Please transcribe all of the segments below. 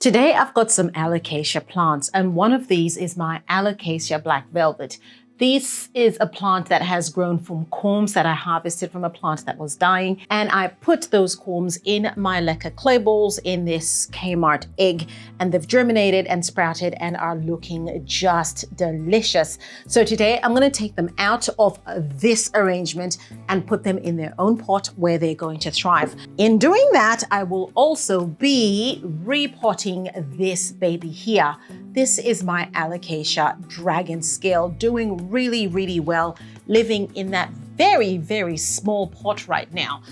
Today I've got some Alocasia plants, and one of these is my Alocasia Black Velvet. This is a plant that has grown from corms that I harvested from a plant that was dying, and I put those corms in my Leca clay bowls in this Kmart egg, and they've germinated and sprouted and are looking just delicious. So today I'm going to take them out of this arrangement and put them in their own pot where they're going to thrive. In doing that, I will also be repotting this baby here. This is my Alocasia Dragon Scale, doing really well, living in that very small pot right now.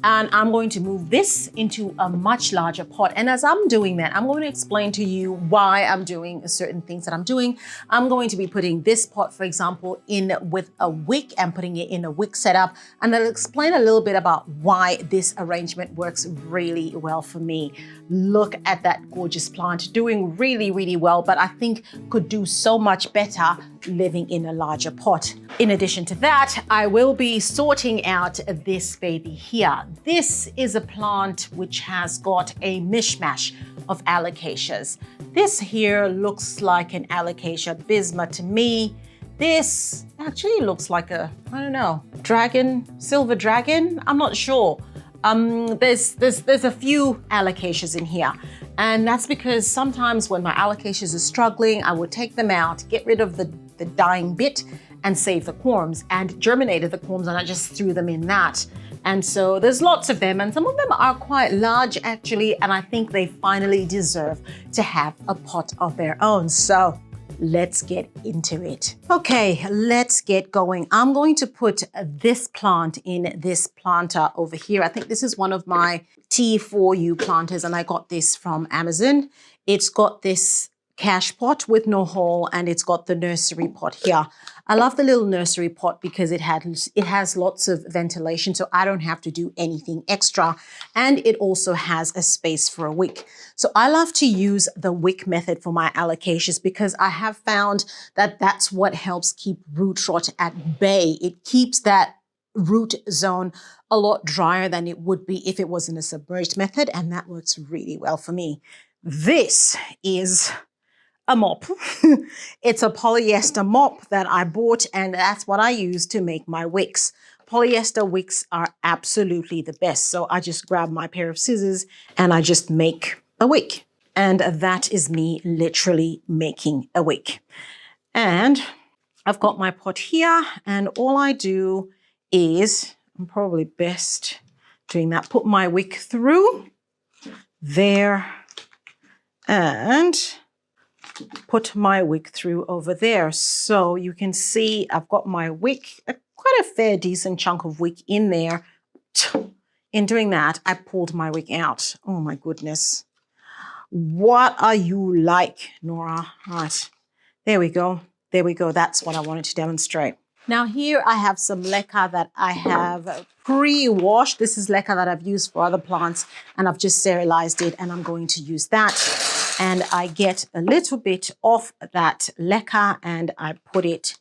And I'm going to move this into a much larger pot. And as I'm doing that, I'm going to explain to you why I'm doing certain things that I'm doing. I'm going to be putting this pot, for example, in with a wick and putting it in a wick setup. And I'll explain a little bit about why this arrangement works really well for me. Look at that gorgeous plant, doing really well, but I think could do so much better living in a larger pot. In addition to that, I will be sorting out this baby here. This is a plant which has got a mishmash of Alocasias. This here looks like an Alocasia bisma to me. This actually looks like a, I don't know, dragon, silver dragon, I'm not sure. There's a few Alocasias in here, and that's because sometimes when my Alocasias are struggling, I would take them out, get rid of the dying bit and save the corms, and germinated the corms, and I just threw them in that. And so there's lots of them, and some of them are quite large actually, and I think they finally deserve to have a pot of their own. So let's get into it. Okay, let's get going. I'm going to put this plant in this planter over here. I think this is one of my T4U planters, and I got this from Amazon. It's got this cash pot with no hole, and it's got the nursery pot here. I love the little nursery pot because it has lots of ventilation, so I don't have to do anything extra. And it also has a space for a wick. So I love to use the wick method for my Alocasias because I have found that that's what helps keep root rot at bay. It keeps that root zone a lot drier than it would be if it was in a submerged method, and that works really well for me. This is a mop. It's a polyester mop that I bought, and that's what I use to make my wicks. Polyester wicks are absolutely the best. So I just grab my pair of scissors and I just make a wick. And that is me literally making a wick. And I've got my pot here, and all I do is, I'm probably best doing that, put my wick through there and put my wick through over there. So you can see I've got my wick, quite a fair decent chunk of wick in there. In doing that, I pulled my wick out. Oh my goodness. What are you like, Nora? Right, there we go. There we go. That's what I wanted to demonstrate. Now here I have some Leca that I have pre-washed. This is Leca that I've used for other plants, and I've just sterilized it, and I'm going to use that. And I get a little bit of that Leca and I put it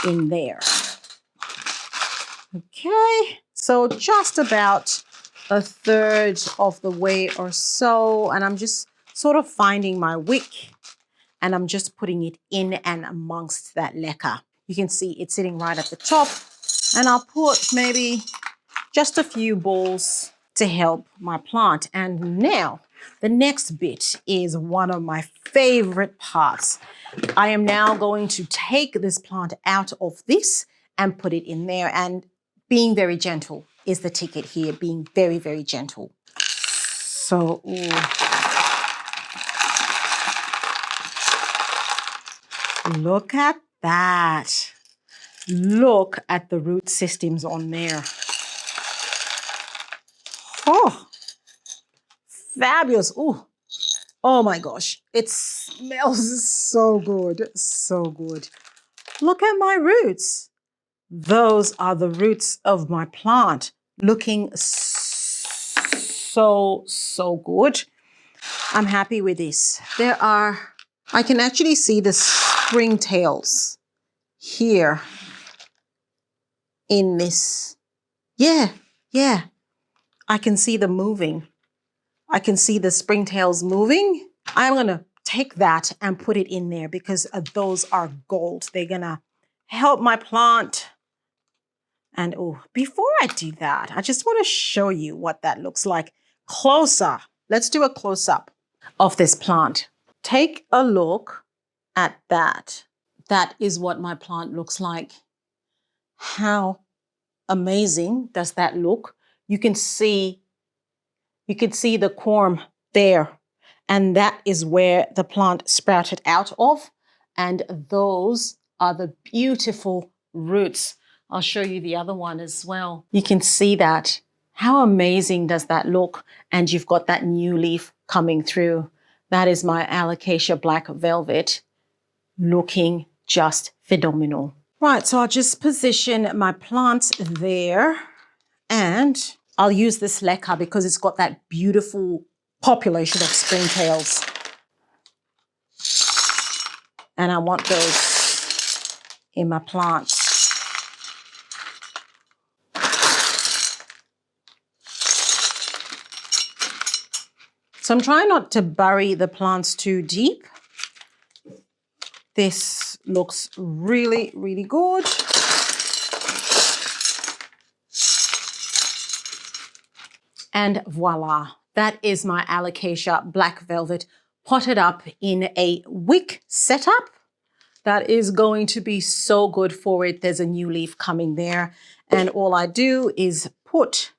in there. Okay, so just about a third of the way or so, and I'm just sort of finding my wick, and I'm just putting it in and amongst that Leca. You can see it's sitting right at the top, and I'll put maybe just a few balls to help my plant. And now the next bit is one of my favorite parts. I am now going to take this plant out of this and put it in there, and being very gentle is the ticket here, being very gentle. So, look at that. Look at the root systems on there. Oh, fabulous. Oh my gosh. It smells so good. So good. Look at my roots. Those are the roots of my plant. Looking so good. I'm happy with this. I can actually see the springtails here in this. Yeah. I can see them moving. I can see the springtails moving, I'm gonna take that and put it in there because those are gold. They're gonna help my plant. And oh, before I do that, I just want to show you what that looks like closer. Let's do a close-up of this plant. Take a look at that. That is what my plant looks like. How amazing does that look? You can see the corm there. And that is where the plant sprouted out of. And those are the beautiful roots. I'll show you the other one as well. You can see that. How amazing does that look? And you've got that new leaf coming through. That is my Alocasia black velvet looking just phenomenal. Right, so I'll just position my plants there and I'll use this Leca because it's got that beautiful population of Springtails. And I want those in my plants. So I'm trying not to bury the plants too deep. This looks really, really good. And voila, that is my Alocasia black velvet potted up in a wick setup. That is going to be so good for it. There's a new leaf coming there. And all I do is put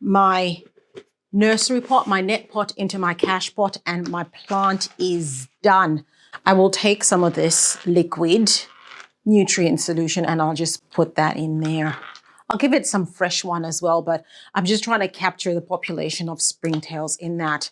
my nursery pot, my net pot into my cash pot, and my plant is done. I will take some of this liquid nutrient solution and I'll just put that in there. I'll give it some fresh one as well, but I'm just trying to capture the population of Springtails in that.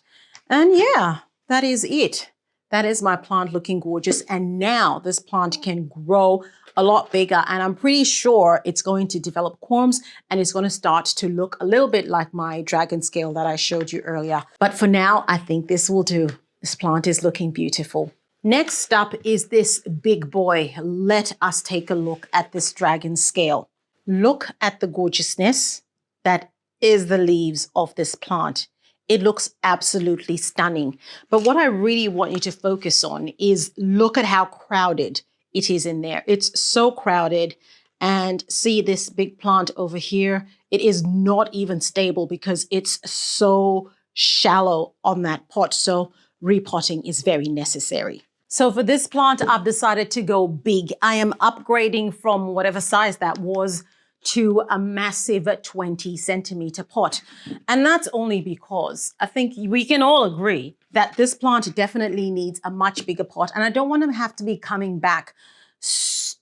And yeah, that is it. That is my plant looking gorgeous. And now this plant can grow a lot bigger. And I'm pretty sure it's going to develop corms and it's going to start to look a little bit like my dragon scale that I showed you earlier. But for now, I think this will do. This plant is looking beautiful. Next up is this big boy. Let us take a look at this dragon scale. Look at the gorgeousness that is the leaves of this plant. It looks absolutely stunning. But what I really want you to focus on is look at how crowded it is in there. It's so crowded. And see this big plant over here? It is not even stable because it's so shallow on that pot. So repotting is very necessary. So for this plant, I've decided to go big. I am upgrading from whatever size that was to a massive 20 centimeter pot. And that's only because I think we can all agree that this plant definitely needs a much bigger pot. And I don't want to have to be coming back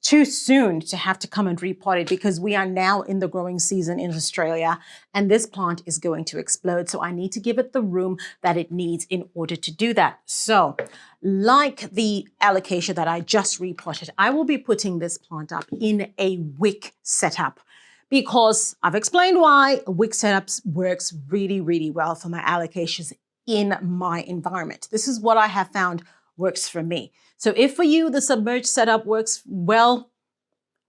too soon to have to come and repot it because we are now in the growing season in Australia and this plant is going to explode. So I need to give it the room that it needs in order to do that. So like the Alocasia that I just repotted, I will be putting this plant up in a wick setup because I've explained why wick setups works really, really well for my Alocasias in my environment. This is what I have found works for me. So if for you the submerged setup works well,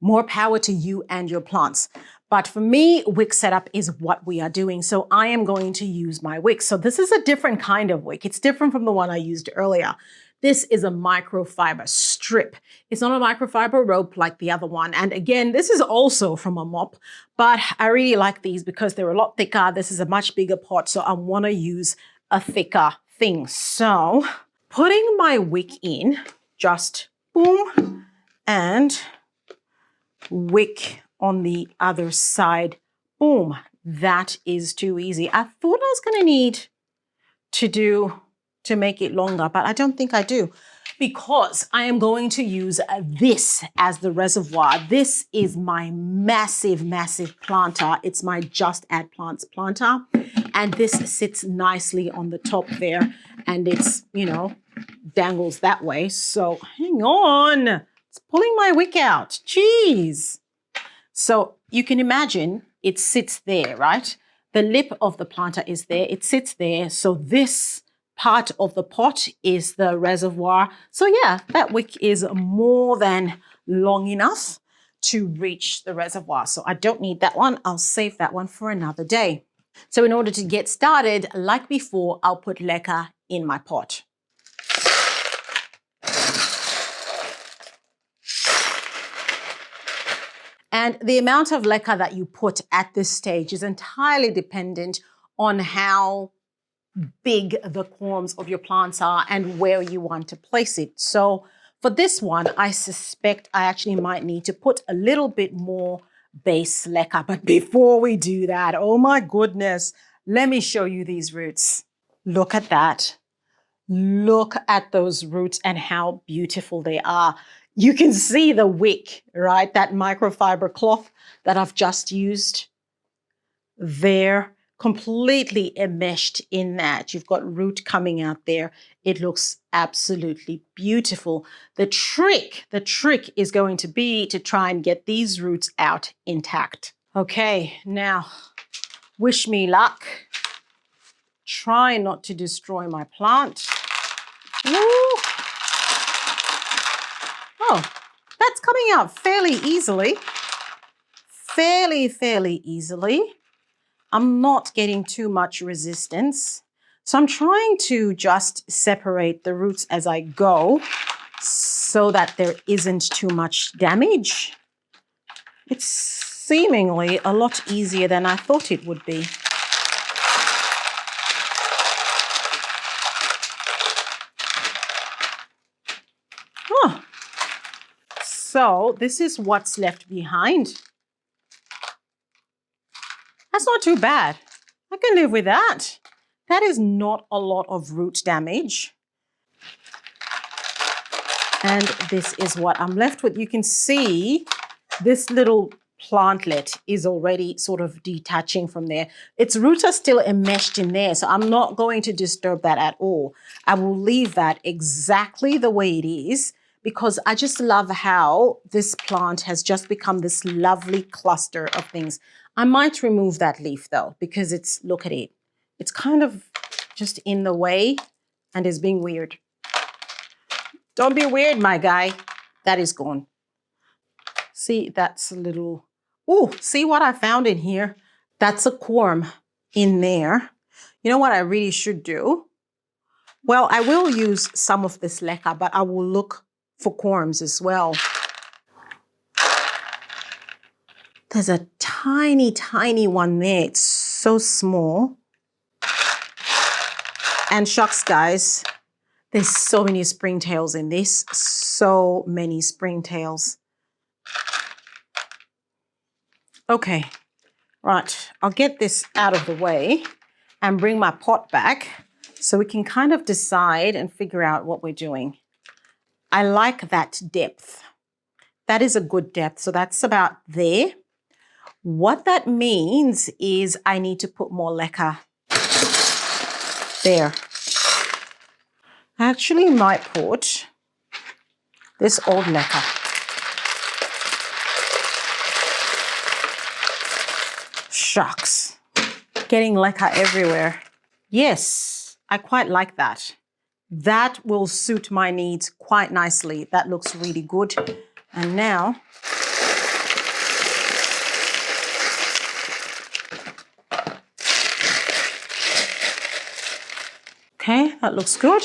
more power to you and your plants. But for me, wick setup is what we are doing. So I am going to use my wick. So this is a different kind of wick. It's different from the one I used earlier. This is a microfiber strip. It's not a microfiber rope like the other one. And again, this is also from a mop, but I really like these because they're a lot thicker. This is a much bigger pot, so I want to use a thicker thing. So putting my wick in, just boom, and wick on the other side, boom. That is too easy. I thought I was going to need to make it longer, but I don't think I do because I am going to use this as the reservoir. This is my massive, massive planter. It's my Just Add Plants planter. And this sits nicely on the top there and it's, you know, dangles that way. So hang on, it's pulling my wick out. Jeez. So you can imagine it sits there, right? The lip of the planter is there. It sits there. So this part of the pot is the reservoir. So yeah, that wick is more than long enough to reach the reservoir. So I don't need that one. I'll save that one for another day. So in order to get started, like before, I'll put Leca in my pot. And the amount of leca that you put at this stage is entirely dependent on how big the corms of your plants are and where you want to place it. So for this one, I suspect I actually might need to put a little bit more base leca. But before we do that, oh my goodness, let me show you these roots. Look at that. Look at those roots and how beautiful they are. You can see the wick, right? That microfiber cloth that I've just used there, completely enmeshed in that. You've got root coming out there. It looks absolutely beautiful. The trick is going to be to try and get these roots out intact. Okay, now wish me luck. Try not to destroy my plant. Ooh. Oh, that's coming out fairly easily. Fairly easily. I'm not getting too much resistance. So I'm trying to just separate the roots as I go so that there isn't too much damage. It's seemingly a lot easier than I thought it would be. Oh. So this is what's left behind. That's not too bad. I can live with that. That is not a lot of root damage. And this is what I'm left with. You can see this little plantlet is already sort of detaching from there. Its roots are still enmeshed in there, so I'm not going to disturb that at all. I will leave that exactly the way it is because I just love how this plant has just become this lovely cluster of things. I might remove that leaf though, because it's, look at it. It's kind of just in the way and is being weird. Don't be weird, my guy. That is gone. See, that's a little, oh, see what I found in here? That's a corm in there. You know what I really should do? Well, I will use some of this leca, but I will look for corms as well. There's a tiny one there. It's so small. And shucks, guys, there's so many springtails in this. So many springtails. Okay, right. I'll get this out of the way and bring my pot back so we can kind of decide and figure out what we're doing. I like that depth. That is a good depth. So that's about there. What that means is I need to put more leca there. I actually might put this old leca. Shucks. Getting leca everywhere. Yes, I quite like that. That will suit my needs quite nicely. That looks really good. And now, okay, that looks good.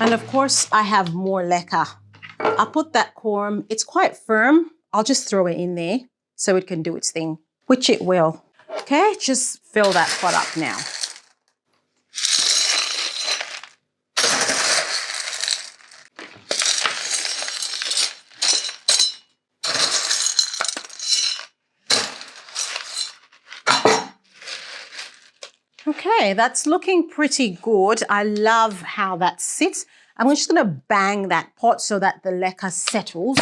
And of course, I have more leca. I'll put that corm, it's quite firm. I'll just throw it in there so it can do its thing, which it will. Okay, just fill that pot up now. Okay, that's looking pretty good. I love how that sits. I'm just going to bang that pot so that the leca settles.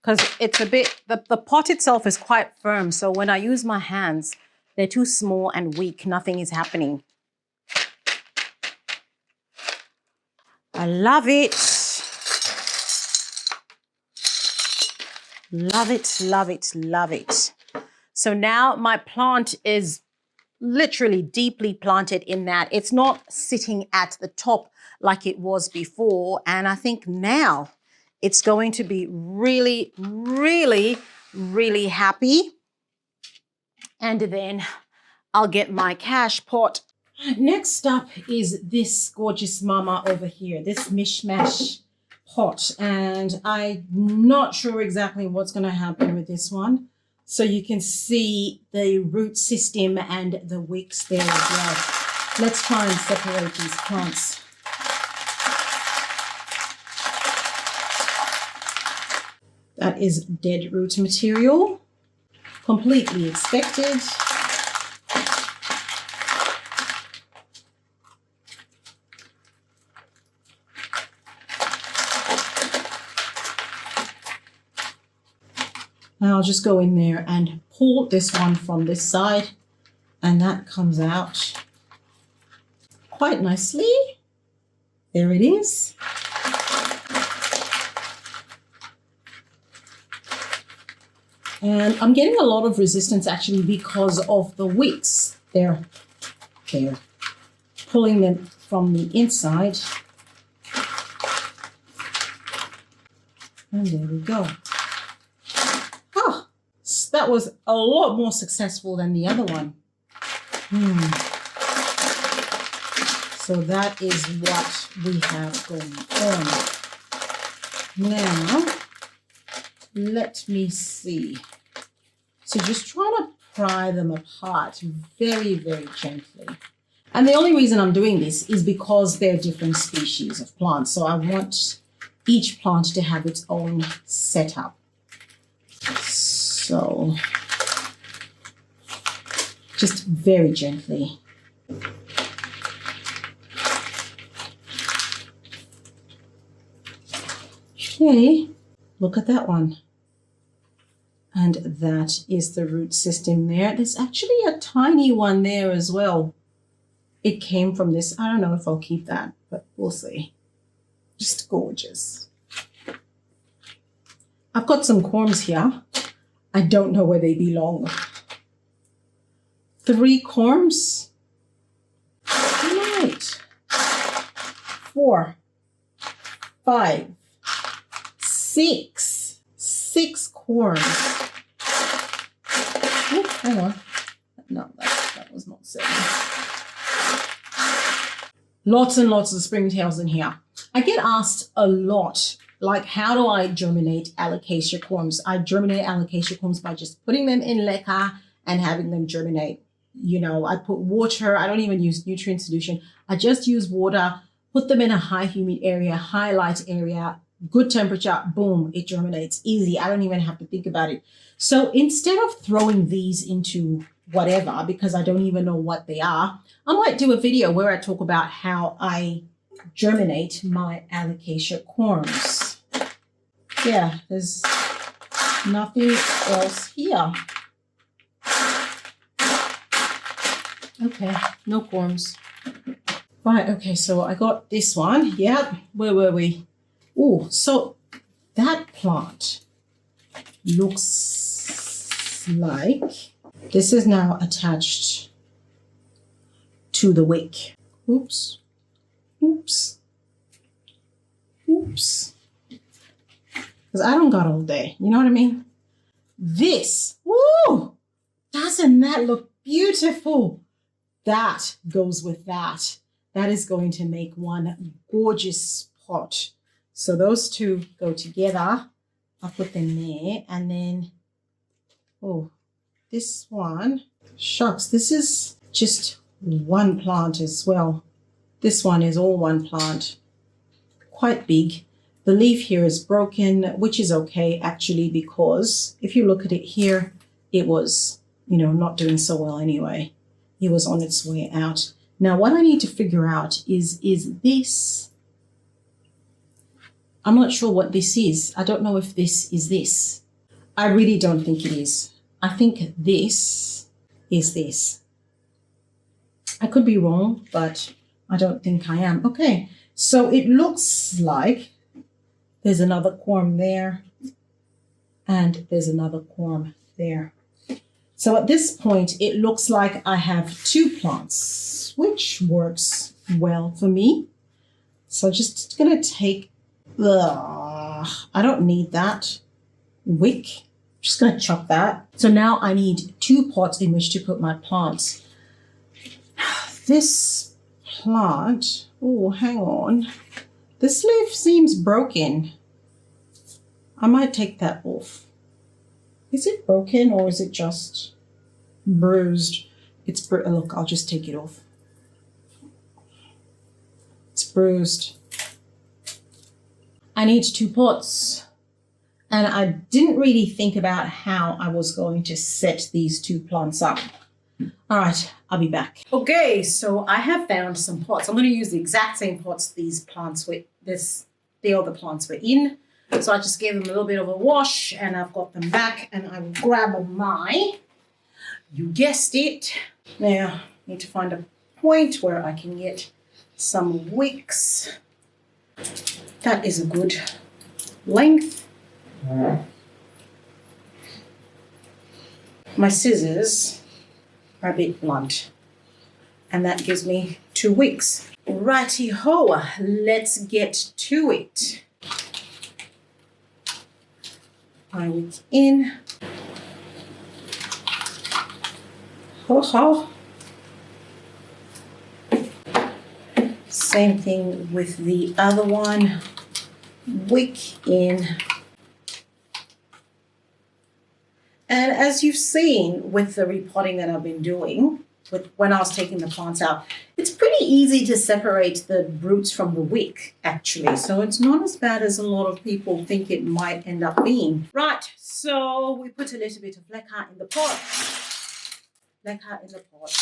Because it's a bit, the pot itself is quite firm. So when I use my hands, they're too small and weak. Nothing is happening. I love it. Love it, love it, love it. So now my plant is literally deeply planted in that. It's not sitting at the top like it was before. And I think now it's going to be really, really, really happy. And then I'll get my cash pot Next up is this gorgeous mama over here, this mishmash pot. And I'm not sure exactly what's going to happen with this one. So you can see the root system and the wicks there as well. Let's try and separate these plants. That is dead root material, completely expected. And I'll just go in there and pull this one from this side, and that comes out quite nicely. There it is. And I'm getting a lot of resistance actually because of the wicks. They're pulling them from the inside. And there we go. Oh, that was a lot more successful than the other one. So that is what we have going on. Now, let me see. So just try to pry them apart very, very gently. And the only reason I'm doing this is because they're different species of plants. So I want each plant to have its own setup. So just very gently. Okay, look at that one. And that is the root system there. There's actually a tiny one there as well. It came from this. I don't know if I'll keep that, but we'll see. Just gorgeous. I've got some corms here. I don't know where they belong. 3 corms. Right. 4, 5, 6. 6 corms. Oh, hang on. No, that was not safe. Lots and lots of springtails in here. I get asked a lot, like, how do I germinate Alocasia corms? I germinate Alocasia corms by just putting them in Leca and having them germinate. You know, I put water. I don't even use nutrient solution. I just use water, put them in a high humid area, high light area, good temperature, boom, it germinates. Easy. I don't even have to think about it. So instead of throwing these into whatever, because I don't even know what they are, I might do a video where I talk about how I germinate my Alocasia corms. Yeah, there's nothing else here. Okay, no corms. Right, okay, so I got this one. Yeah, where were we? Oh, so that plant looks like this is now attached to the wick. Oops. Oops. Oops. Because I don't got all day. You know what I mean? This. Woo! Doesn't that look beautiful? That goes with that. That is going to make one gorgeous pot. So those two go together. I'll put them there. And then, oh, this one, shucks, this is just one plant as well. This one is all one plant, quite big. The leaf here is broken, which is okay actually, because if you look at it here, it was, you know, not doing so well anyway. It was on its way out. Now what I need to figure out is this, I'm not sure what this is. I don't know if this is this. I really don't think it is. I think this is this. I could be wrong, but I don't think I am. Okay, so it looks like there's another corm there and there's another corm there. So at this point, it looks like I have 2 plants, which works well for me. So just gonna take, I don't need that wick. Just gonna chop that. So now I need 2 pots in which to put my plants. this plant, oh, hang on. This leaf seems broken. I might take that off. Is it broken or is it just bruised? Look, I'll just take it off. It's bruised. I need 2 pots. And I didn't really think about how I was going to set these 2 plants up. All right, I'll be back. Okay, so I have found some pots. I'm going to use the exact same pots these plants were, the other plants were in. So I just gave them a little bit of a wash and I've got them back and I will grab my, you guessed it. Now, I need to find a point where I can get some wicks. That is a good length. My scissors are a bit blunt and that gives me 2 wicks. Righty-ho, let's get to it. My wick in. Ho-ho. Same thing with the other one. Wick in. And as you've seen with the repotting that I've been doing, when I was taking the plants out, it's pretty easy to separate the roots from the wick, actually. So it's not as bad as a lot of people think it might end up being. Right, so we put a little bit of leca in the pot. Leca in the pot.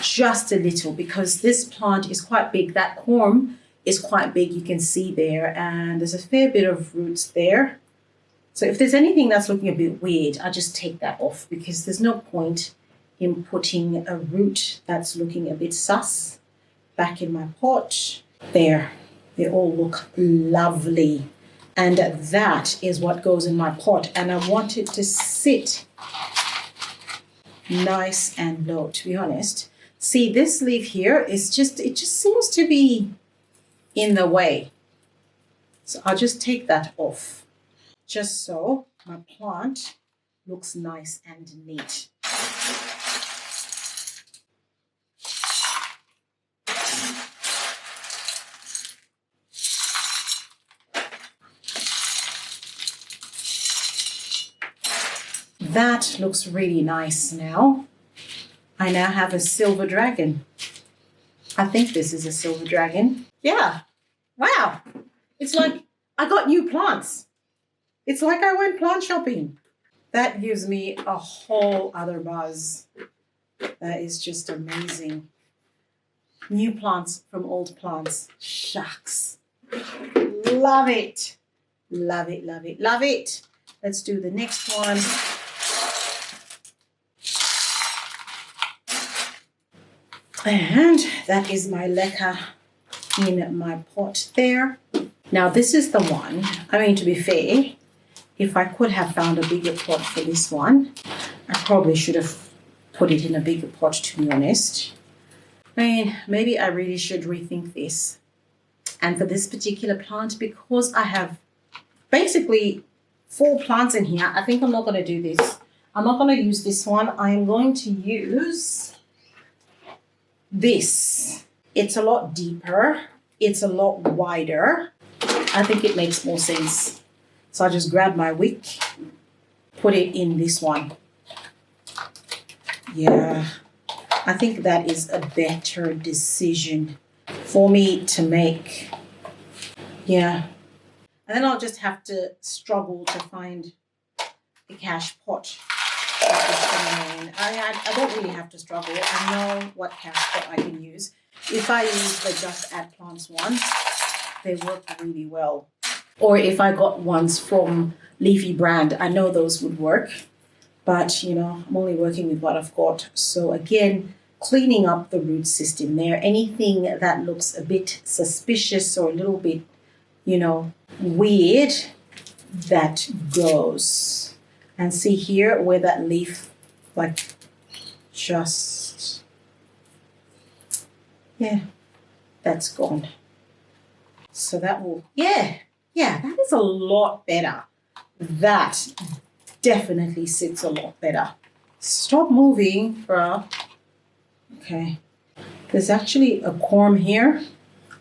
Just a little, because this plant is quite big. That corm is quite big, you can see there, and there's a fair bit of roots there. So if there's anything that's looking a bit weird, I just take that off because there's no point in putting a root that's looking a bit sus back in my pot. There, they all look lovely. And that is what goes in my pot. And I want it to sit nice and low, to be honest. See, this leaf here is it just seems to be in the way. So I'll just take that off. Just so my plant looks nice and neat. That looks really nice now. I now have a silver dragon. I think this is a silver dragon. Yeah. Wow. It's like I got new plants. It's like I went plant shopping. That gives me a whole other buzz. That is just amazing. New plants from old plants. Shucks. Love it. Love it, love it, love it. Let's do the next one. And that is my leca in my pot there. Now this is the one. I mean, to be fair, if I could have found a bigger pot for this one, I probably should have put it in a bigger pot, to be honest. I mean, maybe I really should rethink this. And for this particular plant, because I have basically 4 plants in here, I think I'm not going to do this. I'm not going to use this one. I am going to use this. It's a lot deeper. It's a lot wider. I think it makes more sense. So I just grab my wick, put it in this one. Yeah, I think that is a better decision for me to make. Yeah. And then I'll just have to struggle to find a cash pot. I don't really have to struggle. I know what cash pot I can use. If I use the Just Add Plants one, they work really well. Or if I got ones from Leafy brand, I know those would work. But, you know, I'm only working with what I've got. So again, cleaning up the root system there. Anything that looks a bit suspicious or a little bit, you know, weird, that goes. And see here where that leaf, like, just, yeah, that's gone. So that will, yeah, that is a lot better. That definitely sits a lot better. Stop moving, bro. Okay, There's actually a corm here.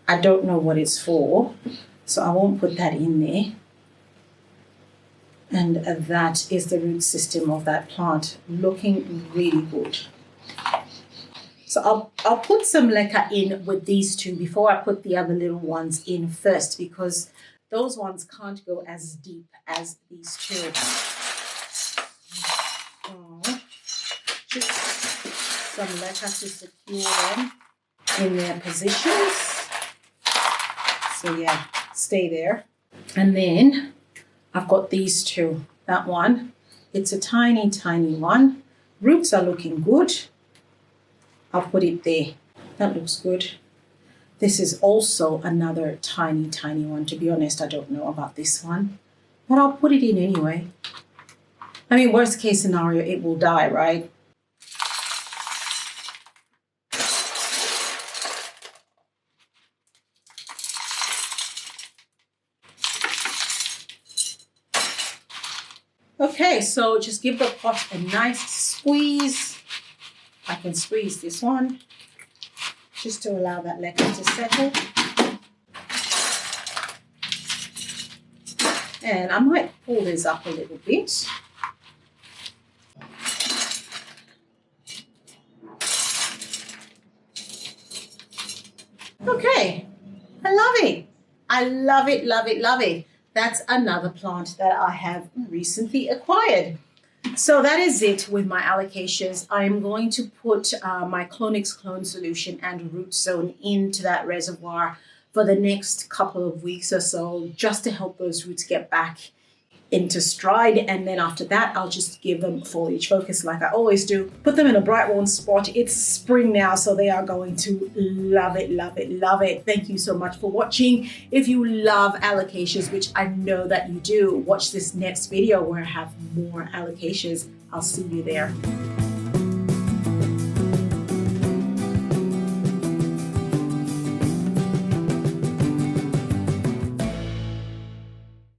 I don't know what it's for, so I won't put that in there. And that is the root system of that plant, looking really good. So I'll put some leca in with these two before I put the other little ones in first, because those ones can't go as deep as these two. Just some leca to secure them in their positions. So yeah, stay there. And then I've got these two. That one, it's a tiny, tiny one. Roots are looking good. I'll put it there. That looks good. This is also another tiny, tiny one. To be honest, I don't know about this one, but I'll put it in anyway. I mean, worst case scenario, it will die, right? Okay, so just give the pot a nice squeeze. I can squeeze this one just to allow that leca to settle. And I might pull this up a little bit. Okay, I love it. I love it, love it, love it. That's another plant that I have recently acquired. So that is it with my Alocasias. I am going to put my Clonex clone solution and root zone into that reservoir for the next couple of weeks or so, just to help those roots get back into stride. And then after that, I'll just give them foliage focus like I always do. Put them in a bright, warm spot. It's spring now, so they are going to love it, love it, love it. Thank you so much for watching. If you love Alocasias, which I know that you do, watch this next video where I have more Alocasias. I'll see you there.